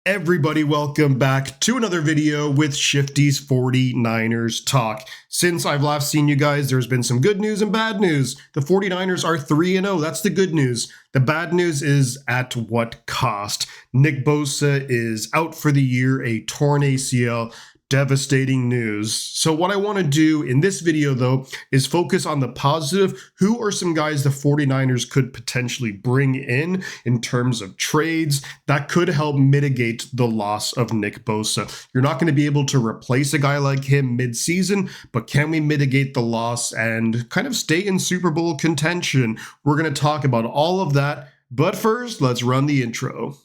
Everybody, welcome back to another video with Shifty's 49ers Talk. Since I've last seen you guys, there's been some good news and bad news. The 49ers are 3-0. That's the good news. The bad news is at what cost? Nick Bosa is out for the year, a torn ACL. Devastating news. So what I want to do in this video, though, is focus on the positive. Who are some guys the 49ers could potentially bring in terms of trades that could help mitigate the loss of Nick Bosa? You're not going to be able to replace a guy like him mid-season, but can we mitigate the loss and kind of stay in Super Bowl contention? We're going to talk about all of that, but first, let's run the intro.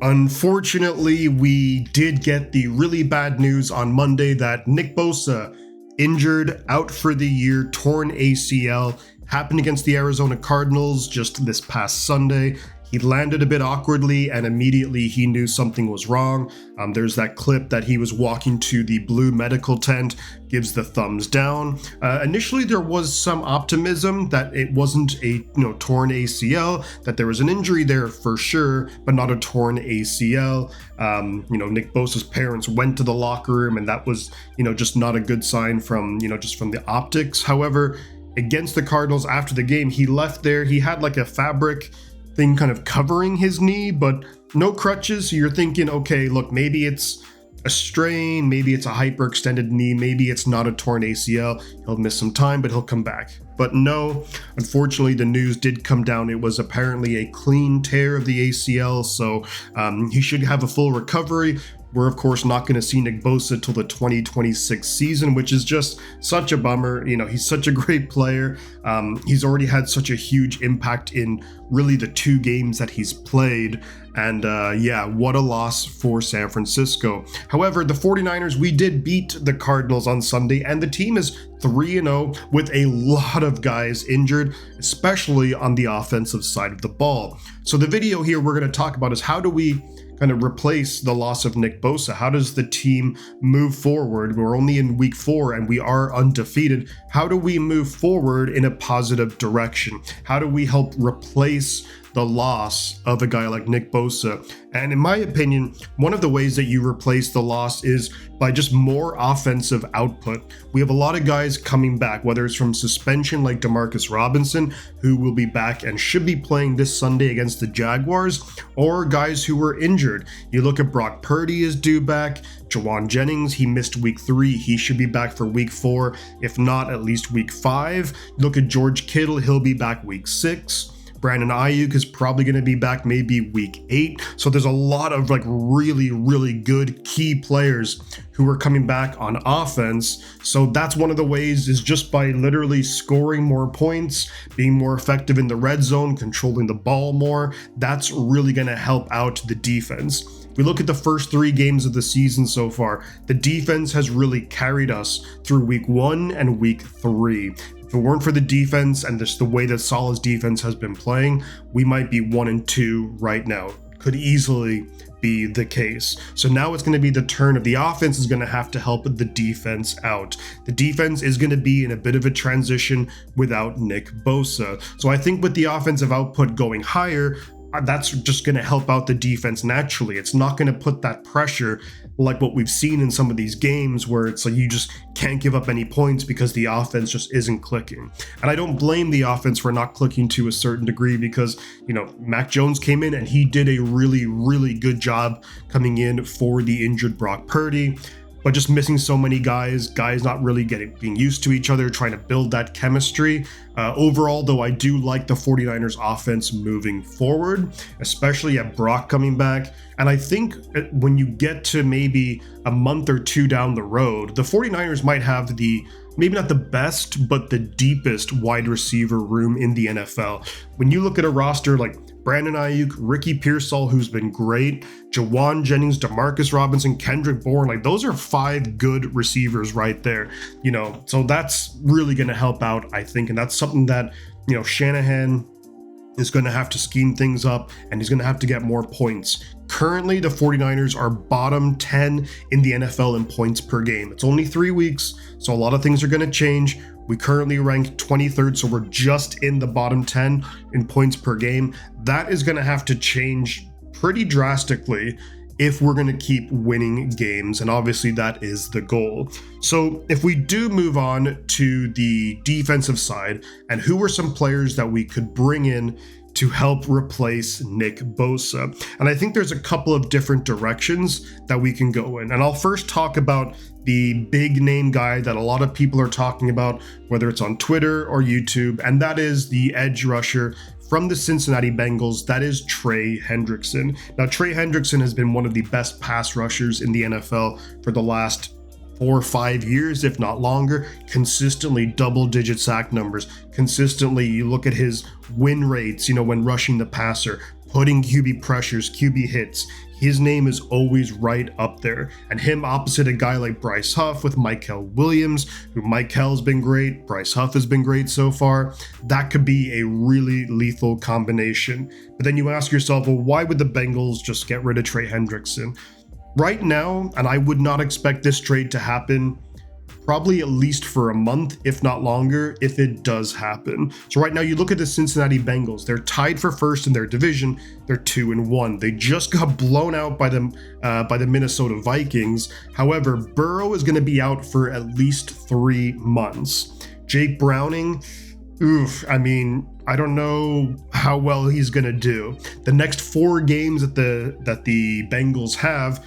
Unfortunately, we did get the really bad news on Monday that Nick Bosa, injured, out for the year, torn ACL, happened against the Arizona Cardinals just this past Sunday. He landed a bit awkwardly and immediately he knew something was wrong. There's that clip that he was walking to the blue medical tent, gives the thumbs down. Initially, there was some optimism that it wasn't a torn ACL, that there was an injury there for sure, but not a torn ACL. Nick Bosa's parents went to the locker room and that was, just not a good sign from, just from the optics. However, against the Cardinals after the game, he left there. He had like a fabric thing kind of covering his knee, but no crutches. So you're thinking, okay, look, maybe it's a strain, maybe it's a hyperextended knee, maybe it's not a torn ACL. He'll miss some time, but he'll come back. But no, unfortunately, the news did come down. It was apparently a clean tear of the ACL, so he should have a full recovery. We're, of course, not going to see Nick Bosa till the 2026 season, which is just such a bummer. He's such a great player. He's already had such a huge impact in really the 2 games that he's played. And what a loss for San Francisco. However, the 49ers, we did beat the Cardinals on Sunday, and the team is 3-0 with a lot of guys injured, especially on the offensive side of the ball. So the video here we're going to talk about is how do we kind of replace the loss of Nick Bosa? How does the team move forward? We're only in week 4 and we are undefeated. How do we move forward in a positive direction? How do we help replace the loss of a guy like Nick Bosa? And in my opinion, one of the ways that you replace the loss is by just more offensive output. We have a lot of guys coming back, whether it's from suspension like Demarcus Robinson, who will be back and should be playing this Sunday against the Jaguars, or guys who were injured. You look at Brock Purdy is due back. Jauan Jennings, he missed week 3. He should be back for week 4, if not at least week 5. Look at George Kittle, he'll be back week 6. Brandon Ayuk is probably going to be back maybe week 8. So there's a lot of really, really good key players who are coming back on offense. So that's one of the ways, is just by literally scoring more points, being more effective in the red zone, controlling the ball more. That's really going to help out the defense. We look at the first 3 games of the season so far. The defense has really carried us through week 1 and week 3. If it weren't for the defense and just the way that Saleh's defense has been playing, we might be 1-2 right now. Could easily be the case. So now it's going to be the turn of the offense is going to have to help the defense out. The defense is going to be in a bit of a transition without Nick Bosa. So I think with the offensive output going higher, that's just going to help out the defense naturally. It's not going to put that pressure like what we've seen in some of these games where it's like you just can't give up any points because the offense just isn't clicking. And I don't blame the offense for not clicking to a certain degree because, Mac Jones came in and he did a really, really good job coming in for the injured Brock Purdy. But just missing so many guys not really being used to each other, trying to build that chemistry. Overall, though, I do like the 49ers offense moving forward, especially at Brock coming back. And I think when you get to maybe a month or 2 down the road, the 49ers might have maybe not the best, but the deepest wide receiver room in the NFL. When you look at a roster like Brandon Ayuk, Ricky Pearsall, who's been great, Jauan Jennings, Demarcus Robinson, Kendrick Bourne, those are 5 good receivers right there, so that's really going to help out, I think, and that's something that, Shanahan is going to have to scheme things up, and he's going to have to get more points. Currently, the 49ers are bottom 10 in the NFL in points per game. It's only 3 weeks, so a lot of things are going to change. We currently rank 23rd, so we're just in the bottom 10 in points per game. That is going to have to change pretty drastically if we're going to keep winning games, and obviously that is the goal. So if we do move on to the defensive side, and who are some players that we could bring in to help replace Nick Bosa? And I think there's a couple of different directions that we can go in. And I'll first talk about the big name guy that a lot of people are talking about, whether it's on Twitter or YouTube, and that is the edge rusher from the Cincinnati Bengals. That is Trey Hendrickson. Now, Trey Hendrickson has been one of the best pass rushers in the NFL for the last 4 or 5 years, if not longer. Consistently double-digit sack numbers. Consistently, you look at his win rates, when rushing the passer, putting QB pressures, QB hits. His name is always right up there. And him opposite a guy like Bryce Huff with Mykel Williams, who Mykel's been great, Bryce Huff has been great so far. That could be a really lethal combination. But then you ask yourself, well, why would the Bengals just get rid of Trey Hendrickson? Right now, and I would not expect this trade to happen probably at least for a month, if not longer, if it does happen. So right now, you look at the Cincinnati Bengals. They're tied for first in their division. They're 2-1. They just got blown out by the Minnesota Vikings. However, Burrow is going to be out for at least 3 months. Jake Browning, I don't know how well he's going to do. The next 4 games that the Bengals have,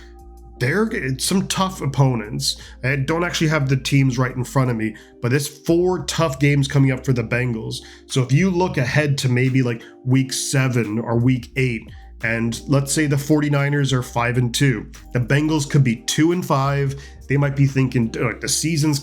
they're some tough opponents. I don't actually have the teams right in front of me, but there's 4 tough games coming up for the Bengals. So if you look ahead to maybe like week 7 or week 8, and let's say the 49ers are 5-2, the Bengals could be 2-5. They might be thinking like the season's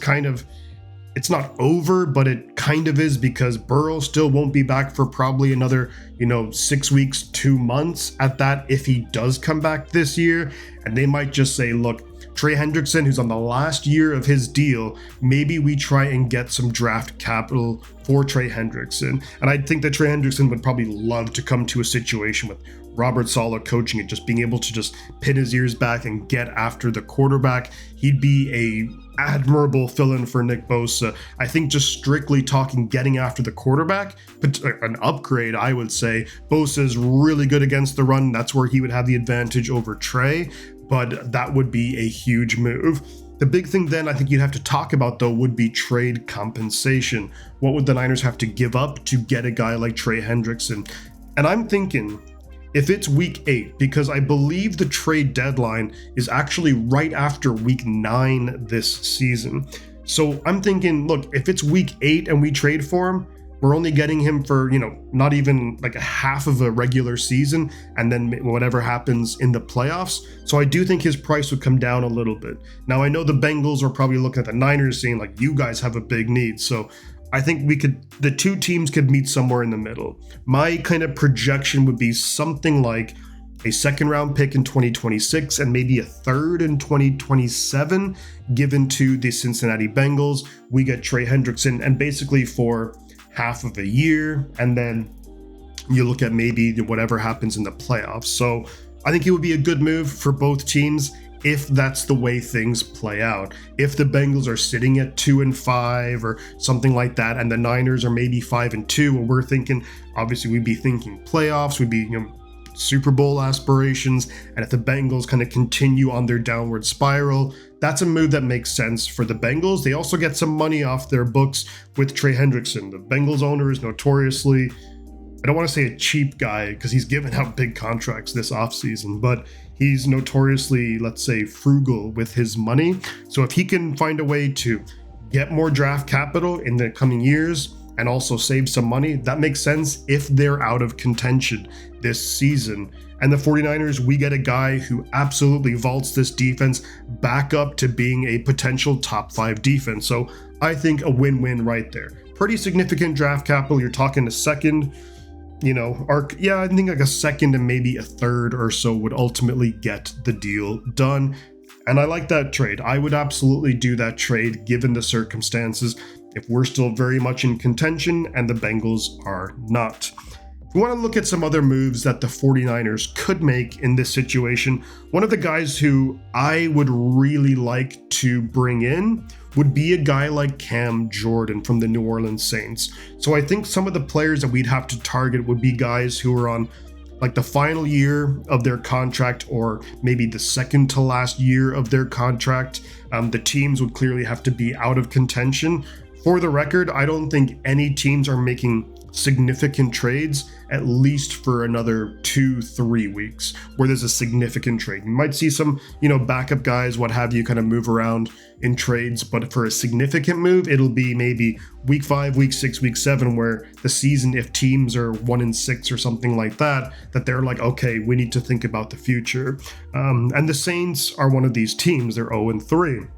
it's not over, but it kind of is, because Burrow still won't be back for probably another, 6 weeks, 2 months at that, if he does come back this year. And they might just say, look, Trey Hendrickson, who's on the last year of his deal, maybe we try and get some draft capital for Trey Hendrickson. And I think that Trey Hendrickson would probably love to come to a situation with Robert Saleh coaching it, just being able to just pin his ears back and get after the quarterback. He'd be a admirable fill-in for Nick Bosa. I think just strictly talking getting after the quarterback, but an upgrade, I would say. Bosa is really good against the run. That's where he would have the advantage over Trey, but that would be a huge move. The big thing then I think you'd have to talk about, though, would be trade compensation. What would the Niners have to give up to get a guy like Trey Hendrickson? And I'm thinking, if it's week 8, because I believe the trade deadline is actually right after week 9 this season. So I'm thinking, look, if it's week 8 and we trade for him, we're only getting him for, not even like a half of a regular season, and then whatever happens in the playoffs. So I do think his price would come down a little bit. Now, I know the Bengals are probably looking at the Niners saying, like, you guys have a big need. So I think the 2 teams could meet somewhere in the middle. My kind of projection would be something like a 2nd round pick in 2026 and maybe a 3rd in 2027 given to the Cincinnati Bengals. We get Trey Hendrickson, and basically for half of a year, and then you look at maybe whatever happens in the playoffs. So I think it would be a good move for both teams if that's the way things play out. If the Bengals are sitting at 2-5 or something like that, and the Niners are maybe 5-2, and we're thinking, obviously we'd be thinking playoffs, we'd be, Super Bowl aspirations, and if the Bengals kind of continue on their downward spiral, that's a move that makes sense for the Bengals. They also get some money off their books with Trey Hendrickson. The Bengals owner is notoriously, I don't want to say a cheap guy, because he's given out big contracts this offseason, but he's notoriously, let's say, frugal with his money. So if he can find a way to get more draft capital in the coming years and also save some money, that makes sense if they're out of contention this season. And the 49ers, we get a guy who absolutely vaults this defense back up to being a potential top 5 defense. So I think a win-win right there. Pretty significant draft capital. You're talking a 2nd, I think like a 2nd and maybe a 3rd or so would ultimately get the deal done. And I like that trade. I would absolutely do that trade given the circumstances, if we're still very much in contention and the Bengals are not. we want to look at some other moves that the 49ers could make in this situation. One of the guys who I would really like to bring in would be a guy like Cam Jordan from the New Orleans Saints. So I think some of the players that we'd have to target would be guys who are on like the final year of their contract, or maybe the second to last year of their contract. The teams would clearly have to be out of contention. For the record, I don't think any teams are making significant trades, at least for another 2-3 weeks, where there's a significant trade. You might see some, backup guys, what have you, kind of move around in trades, but for a significant move, it'll be maybe week 5, week 6, week 7, where the season, if teams are 1-6 or something like that, that they're like, okay, we need to think about the future. And the Saints are one of these teams. They're 0-3.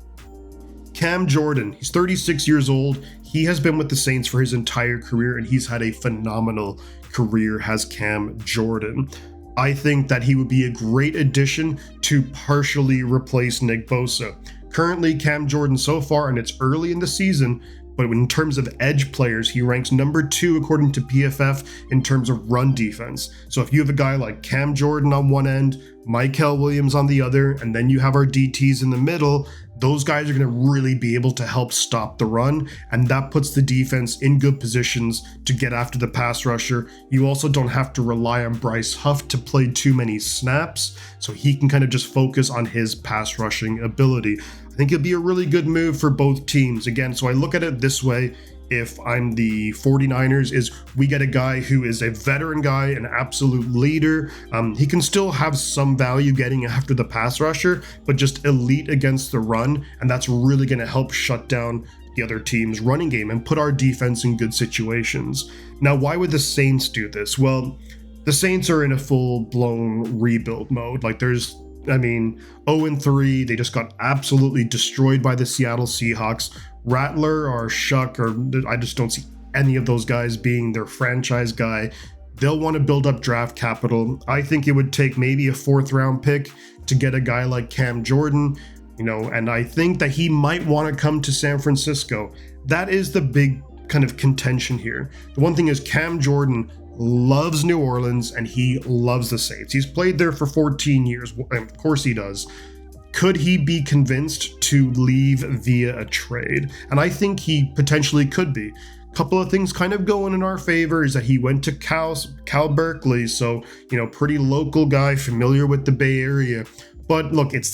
Cam Jordan, he's 36 years old. He has been with the Saints for his entire career, and he's had a phenomenal career, has Cam Jordan. I think that he would be a great addition to partially replace Nick Bosa. Currently, Cam Jordan so far, and it's early in the season, but in terms of edge players, he ranks number 2 according to PFF in terms of run defense. So if you have a guy like Cam Jordan on one end, Michael Williams on the other, and then you have our DTs in the middle, those guys are going to really be able to help stop the run, and that puts the defense in good positions to get after the pass rusher. You also don't have to rely on Bryce Huff to play too many snaps, so he can kind of just focus on his pass rushing ability. I think it'll be a really good move for both teams. Again, so I look at it this way. If I'm the 49ers, is we get a guy who is a veteran guy, an absolute leader. He can still have some value getting after the pass rusher, but just elite against the run. And that's really going to help shut down the other team's running game and put our defense in good situations. Now, why would the Saints do this? Well, the Saints are in a full-blown rebuild mode. Like 0-3, they just got absolutely destroyed by the Seattle Seahawks. Rattler or Shuck, or I just don't see any of those guys being their franchise guy. They'll want to build up draft capital. I think it would take maybe a 4th round pick to get a guy like Cam Jordan, and I think that he might want to come to San Francisco. That is the big kind of contention here. The one thing is Cam Jordan loves New Orleans and he loves the Saints. He's played there for 14 years, and of course he does. Could he be convinced to leave via a trade? And I think he potentially could be. A couple of things kind of going in our favor is that he went to Cal Berkeley, so, pretty local guy, familiar with the Bay Area. But look, it's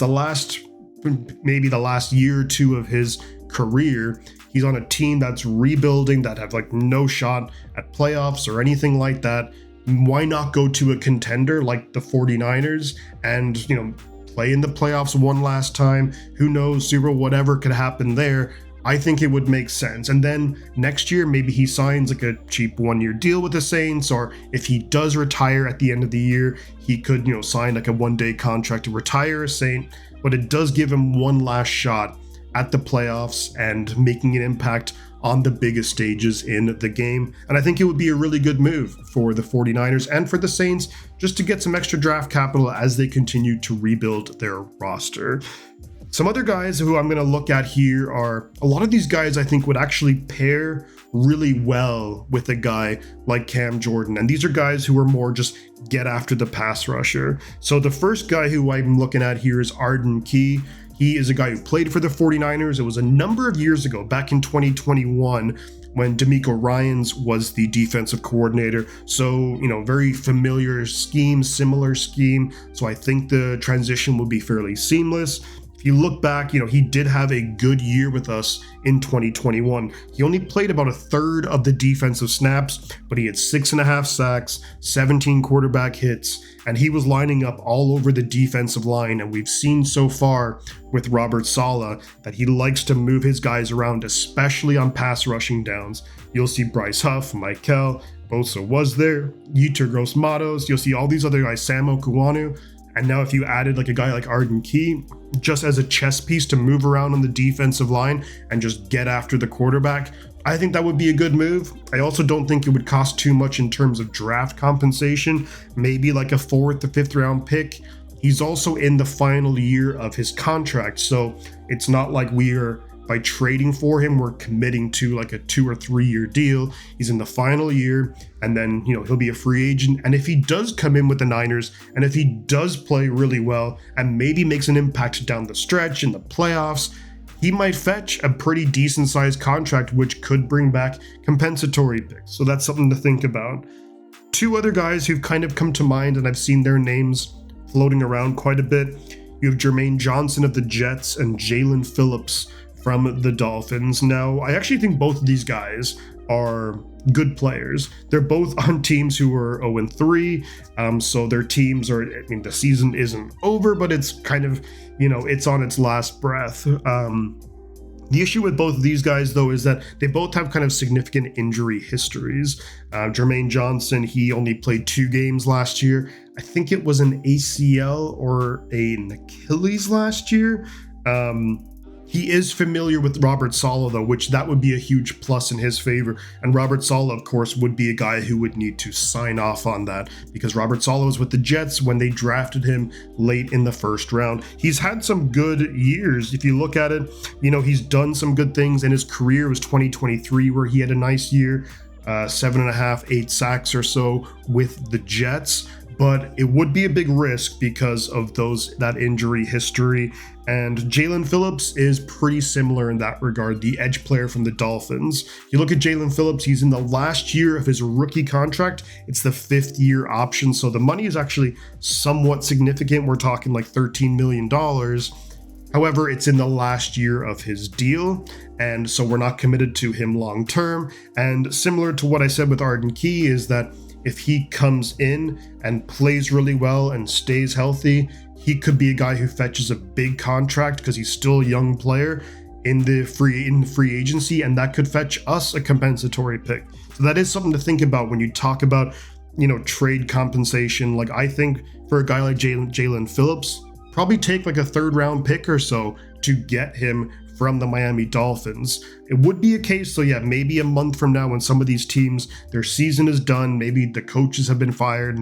maybe the last year or two of his career. He's on a team that's rebuilding, that have no shot at playoffs or anything like that. Why not go to a contender like the 49ers and, play in the playoffs one last time? Who knows, whatever could happen there. I think it would make sense. And then next year, maybe he signs a cheap 1-year deal with the Saints, or if he does retire at the end of the year, he could, sign a 1-day contract to retire a Saint. But it does give him one last shot at the playoffs and making an impact on the biggest stages in the game. And I think it would be a really good move for the 49ers and for the Saints, just to get some extra draft capital as they continue to rebuild their roster. Some other guys who I'm going to look at here are, a lot of these guys I think would actually pair really well with a guy like Cam Jordan. And these are guys who are more just get after the pass rusher. So the first guy who I'm looking at here is Arden Key. He is a guy who played for the 49ers. It was a number of years ago, back in 2021, when DeMeco Ryans was the defensive coordinator. So, very familiar scheme, similar scheme. So I think the transition will be fairly seamless. If you look back, he did have a good year with us in 2021. He only played about a third of the defensive snaps, but he had 6.5 sacks, 17 quarterback hits, and he was lining up all over the defensive line. And we've seen so far with Robert Saleh that he likes to move his guys around, especially on pass rushing downs. You'll see Bryce Huff, Michael, Bosa was there, Yetur Gross-Matos, you'll see all these other guys, Sam Okuanu. And now if you added a guy like Arden Key, just as a chess piece to move around on the defensive line and just get after the quarterback, I think that would be a good move. I also don't think it would cost too much in terms of draft compensation, maybe a 4th to 5th round pick. He's also in the final year of his contract, so it's not like we're by trading for him, we're committing to like a 2 or 3 year deal. He's in the final year, and then, he'll be a free agent. And if he does come in with the Niners, and if he does play really well and maybe makes an impact down the stretch in the playoffs, he might fetch a pretty decent sized contract, which could bring back compensatory picks. So that's something to think about. Two other guys who've kind of come to mind, and I've seen their names floating around quite a bit. You have Jermaine Johnson of the Jets and Jalen Phillips from the Dolphins. Now, I actually think both of these guys are good players. They're both on teams who are 0-3, so their teams are, the season isn't over, but it's kind of, it's on its last breath. The issue with both of these guys, though, is that they both have kind of significant injury histories. Jermaine Johnson, he only played 2 games last year. I think it was an ACL or an Achilles last year. He is familiar with Robert Saleh, though, which that would be a huge plus in his favor. And Robert Saleh, of course, would be a guy who would need to sign off on that, because Robert Saleh was with the Jets when they drafted him late in the first round. He's had some good years. If you look at it, he's done some good things in his career. It was 2023 where he had a nice year, 7.5, 8 sacks or so with the Jets. But it would be a big risk because of that injury history. And Jalen Phillips is pretty similar in that regard, the edge player from the Dolphins. You look at Jalen Phillips, he's in the last year of his rookie contract. It's the 5th year option, so the money is actually somewhat significant. We're talking like $13 million. However, it's in the last year of his deal, and so we're not committed to him long term. And similar to what I said with Arden Key is that if he comes in and plays really well and stays healthy, he could be a guy who fetches a big contract because he's still a young player in the free agency, and that could fetch us a compensatory pick. So that is something to think about when you talk about, trade compensation. Like, I think for a guy like Jalen Phillips, probably take like a 3rd round pick or so to get him from the Miami Dolphins. It would be a case, so yeah, maybe a month from now when some of these teams, their season is done, maybe the coaches have been fired,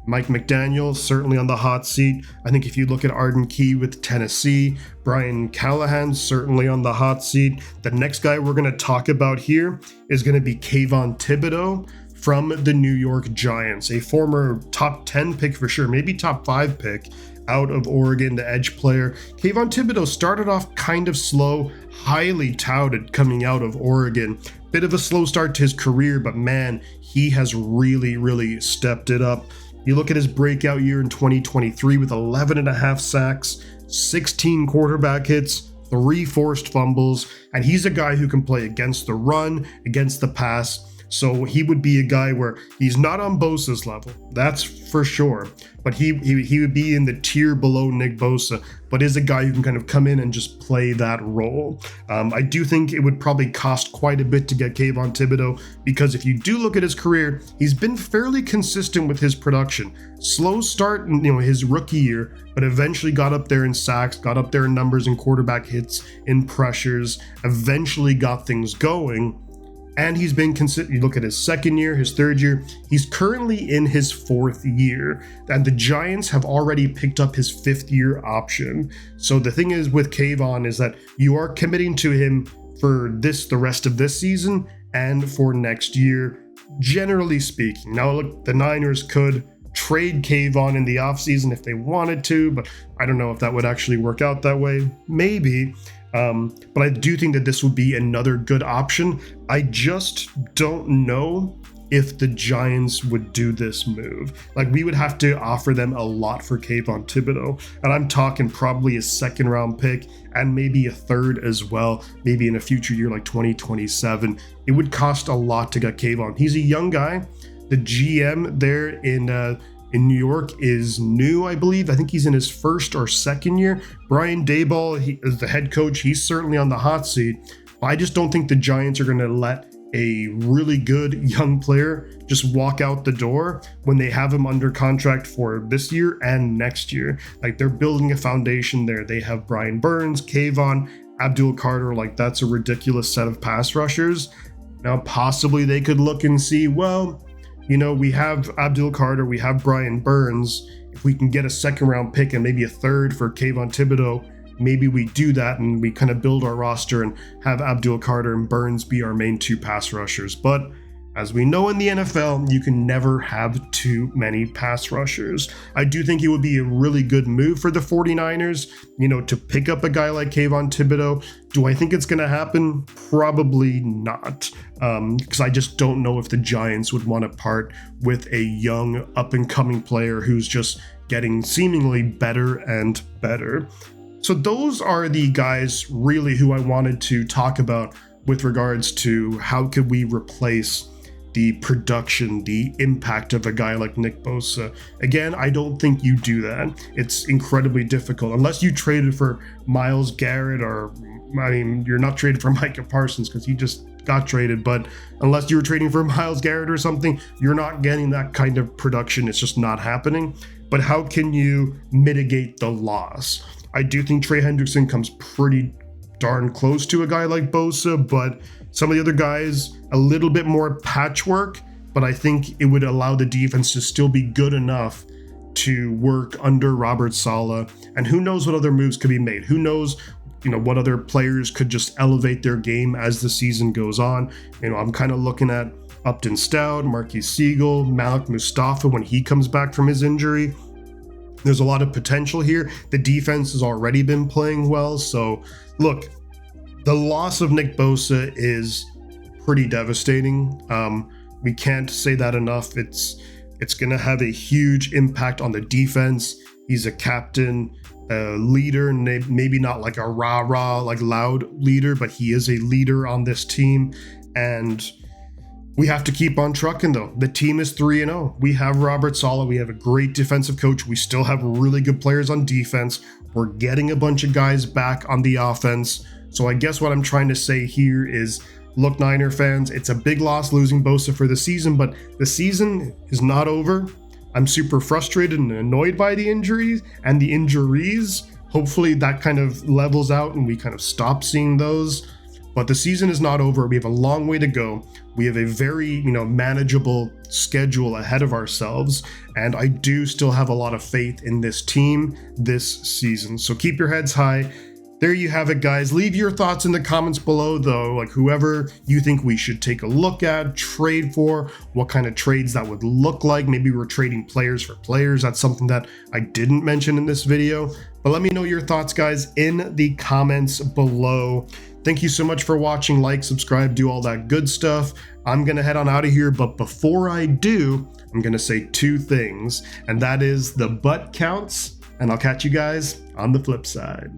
Mike McDaniel certainly on the hot seat. I think if you look at Arden Key with Tennessee, Brian Callahan certainly on the hot seat. The next guy we're going to talk about here is going to be Kayvon Thibodeaux from the New York Giants, a former top 10 pick for sure, maybe top 5 pick out of Oregon, the edge player. Kayvon Thibodeaux started off kind of slow, highly touted coming out of Oregon. Bit of a slow start to his career, but man, he has really, really stepped it up. You look at his breakout year in 2023 with 11.5 sacks, 16 quarterback hits, 3 forced fumbles, and he's a guy who can play against the run, against the pass. So he would be a guy where he's not on Bosa's level, that's for sure, but he would be in the tier below Nick Bosa, but is a guy who can kind of come in and just play that role. I do think it would probably cost quite a bit to get Kayvon Thibodeaux, because if you do look at his career, he's been fairly consistent with his production. Slow start in his rookie year, but eventually got up there in sacks, got up there in numbers, in quarterback hits, in pressures, eventually got things going. And he's been consistent. You look at his 2nd year, his 3rd year, he's currently in his 4th year. And the Giants have already picked up his 5th year option. So the thing is with Kayvon is that you are committing to him for the rest of this season and for next year, generally speaking. Now look, the Niners could trade Kayvon in the offseason if they wanted to, but I don't know if that would actually work out that way. Maybe. But I do think that this would be another good option. I just don't know if the Giants would do this move. Like, we would have to offer them a lot for Kayvon Thibodeaux, and I'm talking probably a 2nd round pick and maybe a 3rd as well, maybe in a future year like 2027. It would cost a lot to get Kayvon. He's a young guy. The GM there in New York is new, I believe. I think he's in his 1st or 2nd year. Brian Daboll, he is the head coach. He's certainly on the hot seat. But I just don't think the Giants are going to let a really good young player just walk out the door when they have him under contract for this year and next year. Like, they're building a foundation there. They have Brian Burns, Kayvon, Abdul Carter. Like, that's a ridiculous set of pass rushers. Now, possibly they could look and see, well, we have Abdul Carter, we have Brian Burns. If we can get a 2nd round pick and maybe a 3rd for Kayvon Thibodeaux, maybe we do that and we kind of build our roster and have Abdul Carter and Burns be our main 2 pass rushers. But as we know in the NFL, you can never have too many pass rushers. I do think it would be a really good move for the 49ers, to pick up a guy like Kayvon Thibodeaux. Do I think it's going to happen? Probably not, because I just don't know if the Giants would want to part with a young, up-and-coming player who's just getting seemingly better and better. So those are the guys really who I wanted to talk about with regards to how could we replace the production, the impact of a guy like Nick Bosa. Again, I don't think you do that. It's incredibly difficult unless you traded for Myles Garrett, or you're not traded for Micah Parsons because he just got traded, but unless you were trading for Myles Garrett or something, you're not getting that kind of production. It's just not happening. But how can you mitigate the loss? I do think Trey Hendrickson comes pretty darn close to a guy like Bosa, but some of the other guys, a little bit more patchwork, but I think it would allow the defense to still be good enough to work under Robert Saleh. And who knows what other moves could be made? Who knows, what other players could just elevate their game as the season goes on. I'm kind of looking at Upton Stout, Marquise Siegel, Malik Mustafa when he comes back from his injury. There's a lot of potential here. The defense has already been playing well. So look, the loss of Nick Bosa is pretty devastating. We can't say that enough. It's going to have a huge impact on the defense. He's a captain, a leader, maybe not like a rah-rah, like loud leader, but he is a leader on this team. And we have to keep on trucking, though. The team is 3-0. We have Robert Saleh. We have a great defensive coach. We still have really good players on defense. We're getting a bunch of guys back on the offense. So I guess what I'm trying to say here is, look, Niner fans, it's a big loss losing Bosa for the season, but the season is not over. I'm super frustrated and annoyed by the injuries and the injuries. Hopefully that kind of levels out and we kind of stop seeing those. But the season is not over. We have a long way to go. We have a very, manageable schedule ahead of ourselves. And I do still have a lot of faith in this team this season. So keep your heads high. There you have it, guys. Leave your thoughts in the comments below, though, like whoever you think we should take a look at, trade for, what kind of trades that would look like. Maybe we're trading players for players. That's something that I didn't mention in this video. But let me know your thoughts, guys, in the comments below. Thank you so much for watching. Like, subscribe, do all that good stuff. I'm going to head on out of here, but before I do, I'm going to say 2 things, and that is the butt counts, and I'll catch you guys on the flip side.